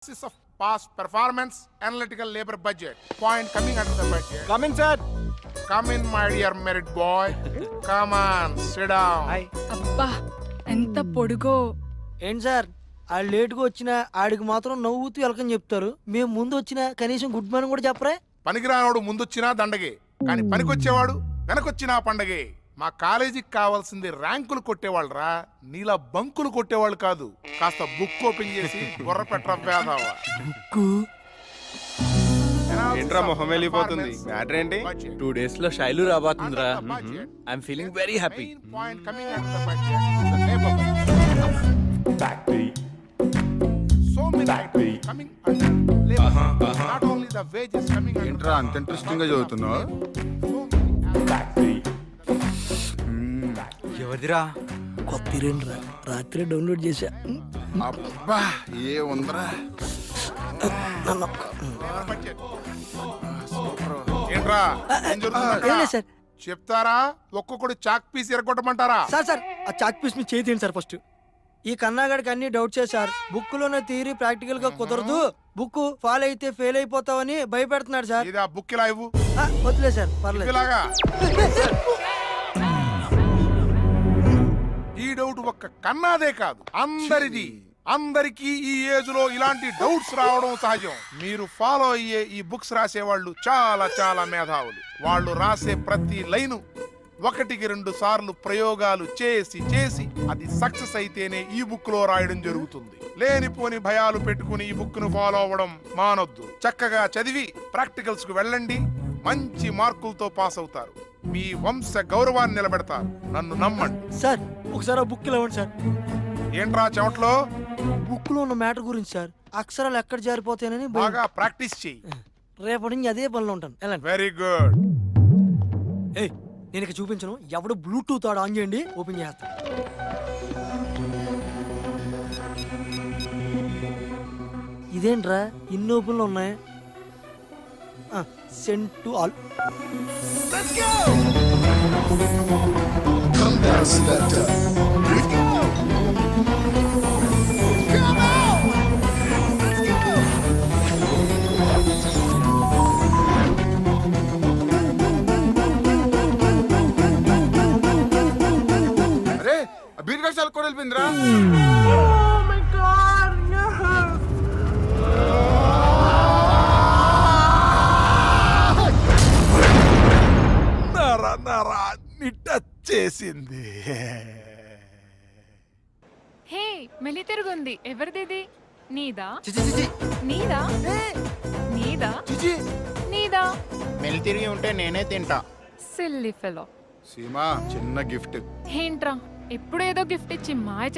analysis of past performance, analytical labor budget. Point coming under the budget. Come in, sir. Come in, my dear merit boy. Come on, sit down. Hi. అబ్బా ఎంత పొడుగో. ఏంటి sir ఆడు లేటుగా వచ్చినా ఆడికి మాత్రం నవ్వుతూ వెల్కమ్ చెప్తారు, మేము ముందు వచ్చినా కనీసం గుడ్ మార్నింగ్ కూడా చెప్పరే. పనికిరానోడు ముందొచ్చినా దండగే, కానీ పనికొచ్చేవాడు వెనకొచ్చినా పండగే. మా కాలేజీకి కావాల్సింది ర్యాంకులు కొట్టేవాళ్ళరా, నీలా బంకులు కొట్టేవాళ్ళు కాదు. కాస్త బుక్ ఓపెన్ చేసి బుర్ర పెట్టవేదావా. ఏంట్రా మొహం వెళ్ళిపోతుంది? మ్యాటర్ ఏంటి? 2 days లో శైలు రాబోతుందిరా. I'm feeling very happy. ఏంట్రా అంత ఇంట్రెస్టింగ్ గా చదువుతున్నావు? ఎవరిదిరా? కొత్త రా, రాత్రి డౌన్లోడ్ చేశా. అబ్బా ఏ ఉందరా. ఏంట్రా ఏం జరుగుతుంది అక్కడ? ఏం లేదు సార్. చెప్తారా? ఒక్కొక్కడు చాక్ పీస్ ఎరగొట్టమంటారా? సార్ సార్ ఆ చాక్ పీస్ మీ చేయి తీయండి సార్ ఫస్ట్. ఈ కన్నాగాడికి అన్ని డౌట్సే సార్. బుక్ లోనే థియరీ ప్రాక్టికల్ గా కుదరదు, బుక్ ఫాలో అయితే ఫెయిల్ అయిపోతావని భయపెడుతున్నాడు సార్. ఇది ఆ బుక్ ఇలా ఇవ్వు. వదిలే సార్, పర్లేదు. ఇలాగా ఈ డౌట్ ఒక్క కన్నాదే కాదు, అందరిది. అందరికీ ఈ ఏజ్ లో ఇలాంటి డౌట్స్ రావడం సహజం. మీరు ఫాలో అయ్యే ఈ బుక్స్ రాసే వాళ్ళు చాలా చాలా మేధావులు. వాళ్ళు రాసే ప్రతి లైను 1-2 సార్లు ప్రయోగాలు చేసి చేసి అది సక్సెస్ అయితేనే ఈ బుక్ లో రాయడం జరుగుతుంది. లేనిపోని భయాలు పెట్టుకుని ఈ బుక్ ను ఫాలో అవ్వడం మానొద్దు. చక్కగా చదివి ప్రాక్టికల్స్ కు వెళ్ళండి, మంచి మార్కులతో పాస్ అవుతారు, మీ వంశ గౌరవాన్ని నిలబెడతారు. నన్ను నమ్మండి. సార్ ఒకసారి ఆ బుక్ ఇవ్వండి సార్. ఏంట్రా చెమట్లో? బుక్ లో ఉన్న మ్యాటర్ గురించి సార్. అక్షరాలు ఎక్కడ జారిపోతాయని బాగా ప్రాక్టీస్ చెయ్యి. రేపటి నుంచి అదే పనిలో ఉంటాను. వెళ్ళండి. Very good. ఏయ్ నేను ఇక చూపించను, ఎవడు బ్లూటూత్ ఆడ ఆన్ చేయండి, ఓపెన్ చేస్తా. ఇదేంట్రా ఇన్ని ఓపెన్లు ఉన్నాయి? Send to all. అరే బీర్ కష్టాలు కూడా వెళ్ళిపోయిందిరా. నరాన్ని టచ్ చేసింది. హే మెలి తిరుగుంది. ఎవరిది? నీదా? చిచి చిచి నీదా? నీదా? చిచి నీదా? మెలి తిరిగి ఉంటే నేనే తింటా. Silly fellow. సీమా చిన్న గిఫ్ట్. ఏంట్రా ఎప్పుడు ఏదో గిఫ్ట్ ఇచ్చి మాయ